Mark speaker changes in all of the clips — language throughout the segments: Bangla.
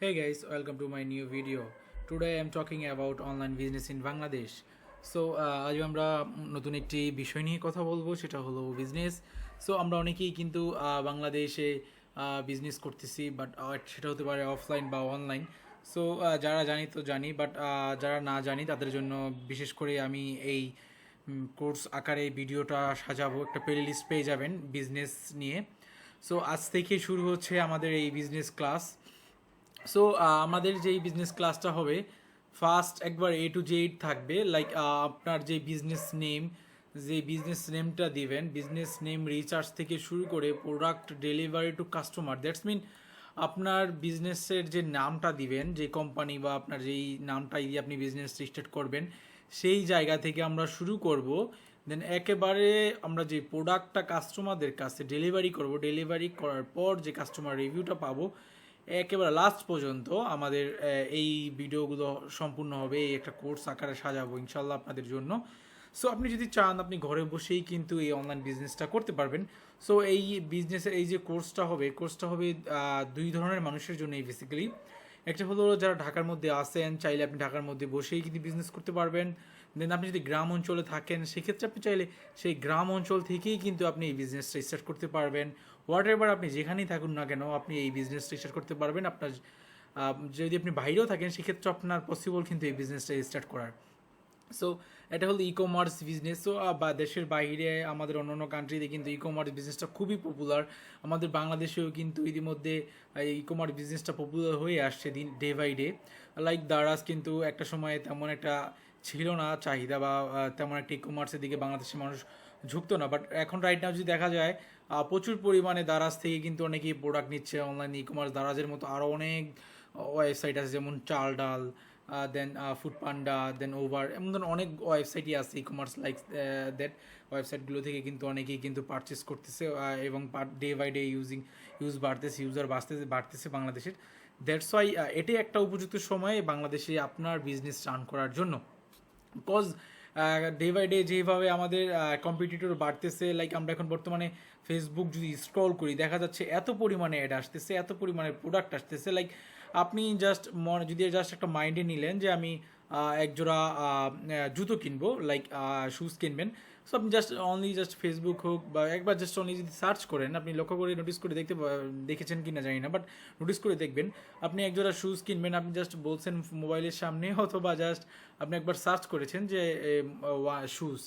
Speaker 1: Hey guys, welcome to my new video. Today I am talking about online business in Bangladesh. আজ আমরা নতুন একটি বিষয় নিয়ে কথা বলবো, সেটা হলো বিজনেস। আমরা অনেকেই কিন্তু বাংলাদেশে বিজনেস করতেছি, বাট সেটা হতে পারে অফলাইন বা অনলাইন। যারা জানি তো জানি, বাট যারা না জানি তাদের জন্য বিশেষ করে আমি এই কোর্স আকারে ভিডিওটা সাজাবো। একটা প্লে লিস্ট পেয়ে যাবেন বিজনেস নিয়ে। আজ থেকে শুরু হচ্ছে আমাদের এই বিজনেস ক্লাস। আমাদের যেই বিজনেস ক্লাসটা হবে, ফার্স্ট একবার A to Z থাকবে। লাইক আপনার যে বিজনেস নেমটা দিবেন, বিজনেস নেম রিচার্জ থেকে শুরু করে product delivery to customer, that's mean আপনার বিজনেসের যে নামটা দিবেন, যে কোম্পানি বা আপনার যেই নামটা দিয়ে আপনি বিজনেস স্টার্ট করবেন, সেই জায়গা থেকে আমরা শুরু করব। দেন একেবারে আমরা যে প্রোডাক্টটা কাস্টমারদের কাছে ডেলিভারি করব, ডেলিভারি করার পর যে কাস্টমার রিভিউটা পাবো, একেবারে লাস্ট পর্যন্ত আমাদের এই ভিডিওগুলো সম্পূর্ণ হবে। এই একটা কোর্স আকারে সাজাবো ইনশাল্লাহ আপনাদের জন্য। আপনি যদি চান, আপনি ঘরে বসেই কিন্তু এই অনলাইন বিজনেসটা করতে পারবেন। এই বিজনেসের এই যে কোর্সটা হবে দুই ধরনের মানুষের জন্য বেসিক্যালি। একটা হলো যারা ঢাকার মধ্যে আসেন, চাইলে আপনি ঢাকার মধ্যে বসেই কিন্তু বিজনেস করতে পারবেন। দেন আপনি যদি গ্রাম অঞ্চলে থাকেন, সেক্ষেত্রে আপনি চাইলে সেই গ্রাম অঞ্চল থেকেই কিন্তু আপনি এই বিজনেসটা স্টার্ট করতে পারবেন। হোয়াট এভার আপনি যেখানেই থাকুন না কেন, আপনি এই বিজনেসটা স্টার্ট করতে পারবেন। আপনার যদি আপনি বাইরেও থাকেন, সেক্ষেত্রে আপনার পসিবল কিন্তু এই বিজনেসটা স্টার্ট করার। সো এটা হলো ই কমার্স বিজনেস। বা দেশের বাইরে আমাদের অন্য অন্য কান্ট্রিতে কিন্তু ই কমার্স বিজনেসটা খুবই পপুলার। আমাদের বাংলাদেশেও কিন্তু ইতিমধ্যে ই কমার্স বিজনেসটা পপুলার হয়ে আসছে day by day. Like Daraz কিন্তু একটা সময়ে তেমন একটা ছিল না চাহিদা, বা তেমন একটা ই কমার্সের দিকে বাংলাদেশের মানুষ ঝুঁকতো না। বাট এখন রাইট নাও যদি দেখা যায়, প্রচুর পরিমাণে দারাজ থেকে কিন্তু অনেকেই প্রোডাক্ট নিচ্ছে অনলাইন। ই কমার্স দারাজের মতো আরও অনেক ওয়েবসাইট আছে, যেমন চাল ডাল, দেন ফুড পান্ডা, দেন ওভার, এমন ধরনের অনেক ওয়েবসাইটই আছে ই কমার্স লাইক দ্যাট। ওয়েবসাইটগুলো থেকে কিন্তু অনেকেই কিন্তু পারচেস করতেছে, এবং ডে বাই ডে ইউজ বাড়তেছে, ইউজার বাড়তেছে বাংলাদেশের। দ্যাটস ওয়াই এটাই একটা উপযুক্ত সময় বাংলাদেশে আপনার বিজনেস রান করার জন্য। বিকজ ডে বাই ডে যেভাবে আমাদের কম্পিটিটর বাড়তেছে, লাইক আমরা এখন বর্তমানে ফেসবুক যদি স্ক্রল করি, দেখা যাচ্ছে এত পরিমাণে অ্যাড আসতেছে, এত পরিমাণে প্রোডাক্ট আসতেছে। লাইক আপনি যদি জাস্ট একটা মাইন্ডে নিলেন যে আমি একজোড়া জুতো কিনবো, লাইক শুজ কিনবেন। আপনি জাস্ট ফেসবুক হোক বা একবার জাস্ট অনলি যদি সার্চ করেন, আপনি লক্ষ্য করে নোটিস করে দেখেছেন কি না জানি না, বাট নোটিস করে দেখবেন, আপনি একজোড়া শুজ কিনবেন, আপনি জাস্ট বলছেন মোবাইলের সামনে, অথবা জাস্ট আপনি একবার সার্চ করেছেন যে শুজ,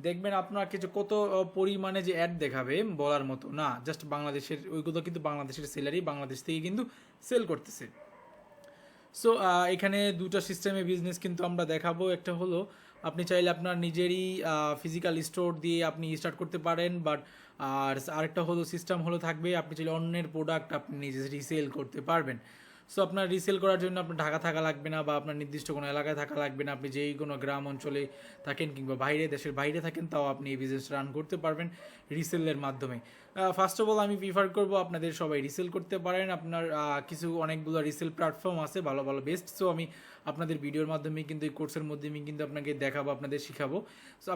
Speaker 1: দেখবেন আপনার কিছু কত পরিমাণে যে অ্যাড দেখাবে বলার মতো না। জাস্ট বাংলাদেশের ওইগুলো কিন্তু বাংলাদেশের সেলারই বাংলাদেশ থেকে কিন্তু সেল করতেছে। এখানে দুটো সিস্টেমে বিজনেস কিন্তু আমরা দেখাবো। একটা হলো আপনি চাইলে আপনার নিজেরই ফিজিক্যাল স্টোর দিয়ে আপনি স্টার্ট করতে পারেন, বাট আরেকটা হলো সিস্টেম হলো থাকবে, আপনি চাইলে অন্যের প্রোডাক্ট আপনি নিজে রিসেল করতে পারবেন। আপনার রিসেল করার জন্য আপনার ঢাকা থাকা লাগবে না, বা আপনার নির্দিষ্ট কোনো এলাকায় থাকা লাগবে না। আপনি যেই কোনো গ্রাম অঞ্চলে থাকেন কিংবা দেশের বাইরে থাকেন, তাও আপনি এই বিজনেস রান করতে পারবেন রিসেলের মাধ্যমে। ফার্স্ট অফ অল আমি প্রিফার করবো আপনাদের সবাই রিসেল করতে পারেন। আপনার অনেকগুলো রিসেল প্ল্যাটফর্ম আছে, ভালো ভালো বেস্ট। আমি আপনাদের ভিডিওর মাধ্যমে কিন্তু এই কোর্সের মাধ্যমে কিন্তু আপনাকে দেখাবো, আপনাদের শিখাবো।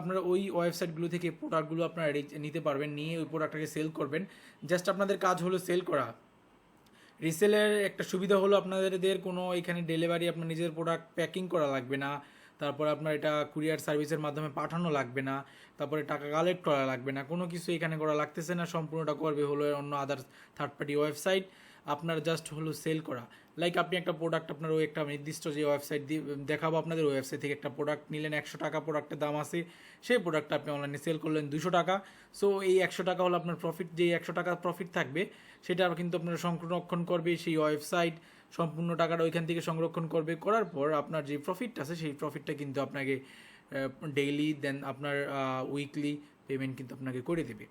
Speaker 1: আপনারা ওই ওয়েবসাইটগুলো থেকে প্রোডাক্টগুলো আপনারা নিতে পারবেন, নিয়ে ওই প্রোডাক্টটাকে সেল করবেন। জাস্ট আপনাদের কাজ হলো সেল করা। রিসেলের একটা সুবিধা হলো আপনাদের কোনো এখানে ডেলিভারি, আপনার নিজের প্রোডাক্ট প্যাকিং করা লাগবে না, তারপর আপনার এটা কুরিয়ার সার্ভিসের মাধ্যমে পাঠানো লাগবে না, তারপরে টাকা কালেক্ট করা লাগবে না, কোনো কিছু এখানে করা লাগতেছে না। সম্পূর্ণটা করবে হলো অন্য আদার্স থার্ড পার্টি ওয়েবসাইট। আপনার জাস্ট হলো সেল করা। লাইক আপনি একটা প্রোডাক্ট, আপনার ওই একটা নির্দিষ্ট যে ওয়েবসাইট দিয়ে দেখাবো, আপনাদের ওয়েবসাইট থেকে একটা প্রোডাক্ট নিলেন, 100 টাকা প্রোডাক্টের দাম আছে, সেই প্রোডাক্টটা আপনি অনলাইনে সেল করলেন 200 টাকা। এই 100 টাকা হলো আপনার প্রফিট। যেই 100 টাকা প্রফিট থাকবে, সেটা কিন্তু আপনার সংরক্ষণ করবে সেই ওয়েবসাইট। সম্পূর্ণ টাকাটা ওইখান থেকে সংরক্ষণ করবে, করার পর আপনার যে প্রফিটটা আছে, সেই প্রফিটটা কিন্তু আপনাকে ডেইলি, দেন আপনার উইকলি পেমেন্ট কিন্তু আপনাকে করে দেবে।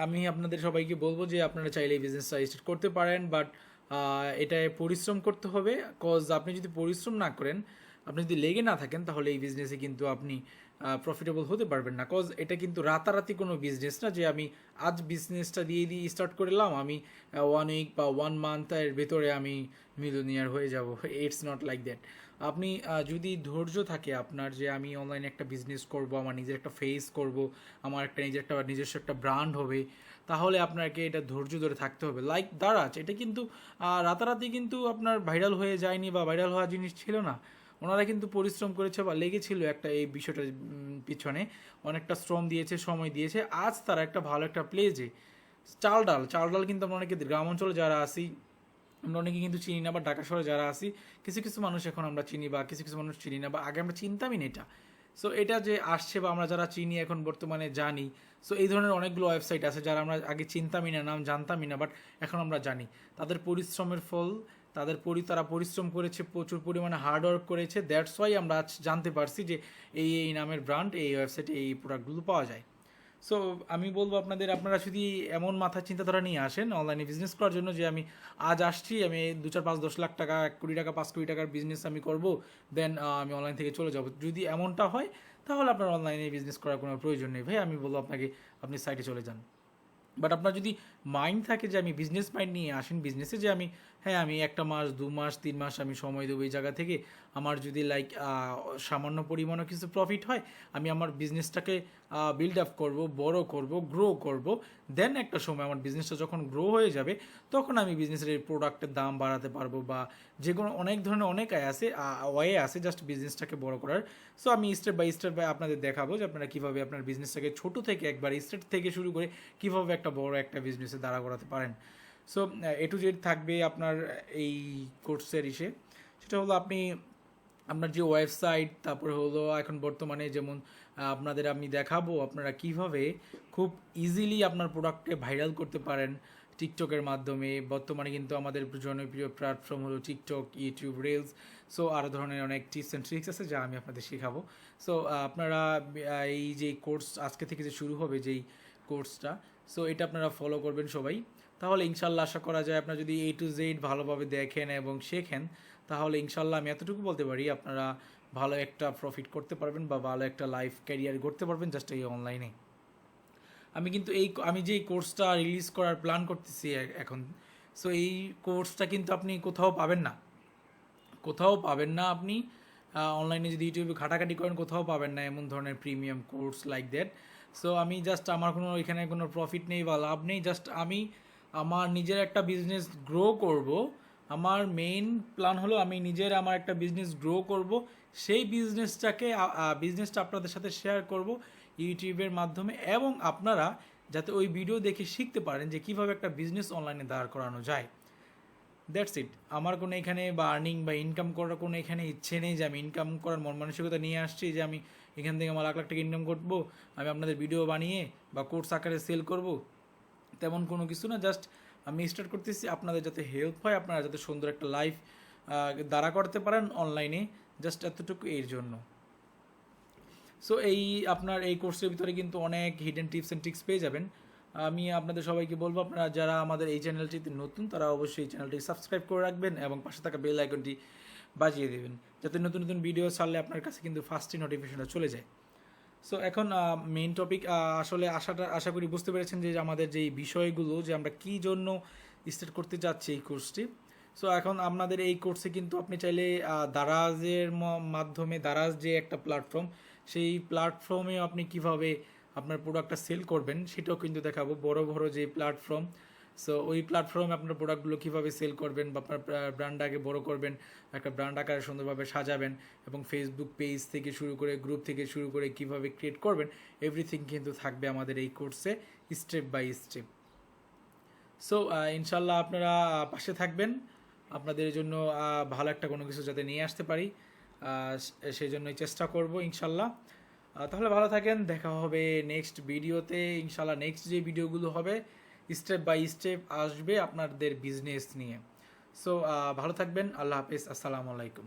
Speaker 1: আমি আপনাদের সবাইকে বলবো যে আপনারা চাইলে এই বিজনেসটা স্টার্ট করতে পারেন, বাট এটায় পরিশ্রম করতে হবে। কজ আপনি যদি পরিশ্রম না করেন, আপনি যদি লেগে না থাকেন, তাহলে এই বিজনেসে কিন্তু আপনি প্রফিটেবল হতে পারবেন না, কজ এটা কিন্তু রাতারাতি কোনো বিজনেস না যে আমি আজ বিজনেসটা দিয়ে স্টার্ট করলাম, আমি 1 উইক বা 1 মান্থের ভেতরে আমি মিলিয়নিয়ার হয়ে যাব। It's not like that. আপনি যদি ধৈর্য থাকে আপনার যে আমি অনলাইনে একটা বিজনেস করব, আমার নিজের একটা ফেস করব, আমার একটা নিজস্ব একটা ব্র্যান্ড হবে, তাহলে আপনাকে এটা ধৈর্য ধরে থাকতে হবে। লাইক দারাজ, এটা কিন্তু রাতারাতি কিন্তু আপনার ভাইরাল হয়ে যায়নি বা ভাইরাল হওয়া জিনিস ছিল না। ওনারা কিন্তু পরিশ্রম করেছে বা লেগেছিল একটা এই বিষয়টার পিছনে, অনেকটা শ্রম দিয়েছে, সময় দিয়েছে, আজ তারা একটা ভালো একটা প্লেজে। চাল ডাল কিন্তু আমরা অনেকে গ্রাম অঞ্চলে যারা আসি আমরা অনেকে কিন্তু চিনি না, বা ঢাকা শহরে যারা আসি কিছু কিছু মানুষ এখন আমরা চিনি, বা কিছু কিছু মানুষ চিনি না, বা আগে আমরা চিনতামই না এটা। সো এটা যে আসছে বা আমরা যারা চিনি এখন বর্তমানে জানি, সো এই ধরনের অনেকগুলো ওয়েবসাইট আছে যারা আমরা আগে চিনতামই না, নাম জানতামই না, বাট এখন আমরা জানি। তাদের পরিশ্রমের ফল, তারা পরিশ্রম করেছে, প্রচুর পরিমাণে হার্ডওয়ার্ক করেছে, দ্যাটস ওয়াই আমরা আজ জানতে পারছি যে এই নামের ব্র্যান্ড, এই ওয়েবসাইটে এই প্রোডাক্টগুলো পাওয়া যায়। সো আমি বলবো আপনারা যদি এমন মাথার চিন্তাধারা নিয়ে আসেন অনলাইনে বিজনেস করার জন্য যে আমি আজ আসছি, আমি 2, 4, 5, 10 লাখ টাকা, 1 কোটি টাকা, 5 কোটি টাকার বিজনেস আমি করব, দেন আমি অনলাইন থেকে চলে যাব, যদি এমনটা হয় তাহলে আপনার অনলাইনে বিজনেস করার কোনো প্রয়োজন নেই ভাই। আমি বলবো আপনাকে আপনি সাইটে চলে যান। বাট আপনার যদি মাইন্ড থাকে যে আমি বিজনেস মাইন্ড নিয়ে আসেন বিজনেসে, যে আমি হ্যাঁ আমি 1 মাস 2 মাস 3 মাস আমি সময় দেবো এই জায়গা থেকে, আমার যদি লাইক সামান্য পরিমাণও কিছু প্রফিট হয়, আমি আমার বিজনেসটাকে বিল্ড আপ করবো, বড় করব, গ্রো করব, দেন একটা সময় আমার বিজনেসটা যখন গ্রো হয়ে যাবে তখন আমি বিজনেসের এই প্রোডাক্টের দাম বাড়াতে পারবো, বা যে কোনো অনেক ধরনের অনেক ওয়ে আছে জাস্ট বিজনেসটাকে বড় করার। সো আমি স্টেপ বাই আপনাদের দেখাবো যে আপনারা কীভাবে আপনার বিজনেসটাকে ছোট থেকে একবার স্টেট থেকে শুরু করে কীভাবে একটা বড় একটা বিজনেসে দাঁড়া করাতে পারেন। সো এ টু জেড থাকবে আপনার এই কোর্সের সেটা হলো আপনি আপনার যে ওয়েবসাইট, তারপরে হলো এখন বর্তমানে যেমন আপনাদের আমি দেখাবো আপনারা কিভাবে খুব ইজিলি আপনার প্রোডাক্টকে ভাইরাল করতে পারেন টিকটকের মাধ্যমে। বর্তমানে কিন্তু আমাদের জনপ্রিয় প্ল্যাটফর্ম হলো টিকটক, ইউটিউব রিলস। সো আরও ধরনের অনেক টিপস অ্যান্ড ট্রিক্স আছে যা আমি আপনাদের শেখাবো। সো আপনারা এই যে কোর্স আজকে থেকে যে শুরু হবে যেই কোর্সটা, সো এটা আপনারা ফলো করবেন সবাই। তাহলে ইনশাল্লাহ আশা করা যায় আপনারা যদি A to Z ভালোভাবে দেখেন এবং শেখেন, তাহলে ইনশাল্লাহ আমি এতটুকু বলতে পারি আপনারা ভালো একটা প্রফিট করতে পারবেন বা ভালো একটা লাইফ ক্যারিয়ার করতে পারবেন জাস্ট এই অনলাইনে। আমি যে এই কোর্সটা রিলিজ করার প্ল্যান করতেছি এখন, সো এই কোর্সটা কিন্তু আপনি কোথাও পাবেন না আপনি অনলাইনে যদি ইউটিউবে ঘাটাঘাটি করেন কোথাও পাবেন না এমন ধরনের premium course like that. So আমি জাস্ট আমার কোনো এখানে কোনো প্রফিট নেই বা লাভ নেই, জাস্ট আমি আমার নিজের একটা বিজনেস গ্রো করব। আমার মেইন প্ল্যান হলো আমি আমার একটা বিজনেস গ্রো করব, সেই বিজনেসটা আপনাদের সাথে শেয়ার করব ইউটিউবের মাধ্যমে, এবং আপনারা যাতে ওই ভিডিও দেখে শিখতে পারেন যে কীভাবে একটা বিজনেস অনলাইনে দাঁড় করানো যায়। That's it. আমার কোনো এখানে বা আর্নিং বা ইনকাম করার কোনো এখানে ইচ্ছে নেই যে আমি ইনকাম করার মন মানসিকতা নিয়ে আসছি যে আমি এখান থেকে আমার লাখ লাখ টাকা ইনকাম করবো, আমি আপনাদের ভিডিও বানিয়ে বা কোর্স আকারে সেল করব, তেমন কোনো কিছু না। জাস্ট আমি স্টার্ট করতেছি আপনাদের যাতে হেল্প হয়, আপনারা যাতে সুন্দর একটা লাইফ দাঁড়া করতে পারেন অনলাইনে, জাস্ট এতটুকু এর জন্য। সো আপনার এই কোর্সের ভিতরে কিন্তু অনেক হিডেন টিপস অ্যান্ড ট্রিক্স পেয়ে যাবেন। আমি আপনাদের সবাইকে বলবো আপনারা যারা আমাদের এই চ্যানেলটিতে নতুন তারা অবশ্যই এই চ্যানেলটি সাবস্ক্রাইব করে রাখবেন এবং পাশে থাকা বেল আইকনটি বাজিয়ে দেবেন যাতে নতুন নতুন ভিডিও ছাড়লে আপনার কাছে কিন্তু ফার্স্টই নোটিফিকেশনটা চলে যায়। সো এখন মেইন টপিক, আসলে আশা করি বুঝতে পেরেছেন যে আমাদের যেই বিষয়গুলো যে আমরা কী জন্য স্টার্ট করতে যাচ্ছি এই কোর্সটি। সো এখন আপনাদের এই কোর্সে কিন্তু আপনি চাইলে দারাজের মাধ্যমে, দারাজ যে একটা প্ল্যাটফর্ম, সেই প্ল্যাটফর্মে আপনি কিভাবে আপনার প্রোডাক্টটা সেল করবেন সেটাও কিন্তু দেখাবো। বড় বড় যে প্ল্যাটফর্ম, সো ওই প্ল্যাটফর্মে আপনার প্রোডাক্টগুলো কীভাবে সেল করবেন বা আপনার ব্র্যান্ডটাকে বড় করবেন, একটা ব্র্যান্ড আকারে সুন্দরভাবে সাজাবেন, এবং ফেসবুক পেজ থেকে শুরু করে গ্রুপ থেকে শুরু করে কীভাবে ক্রিয়েট করবেন, এভরিথিং কিন্তু থাকবে আমাদের এই কোর্সে স্টেপ বাই স্টেপ। সো ইনশাল্লাহ আপনারা পাশে থাকবেন, আপনাদের জন্য ভালো একটা কোনো কিছু যাতে নিয়ে আসতে পারি সেই জন্যই চেষ্টা করব ইনশাল্লাহ। তাহলে ভালো থাকেন, দেখা হবে নেক্সট ভিডিওতে ইনশাল্লাহ। নেক্সট যে ভিডিওগুলো হবে স্টেপ বাই স্টেপ আসবে আপনাদের বিজনেস নিয়ে। সো ভালো থাকবেন, আল্লাহ হাফেজ, আসসালামু আলাইকুম।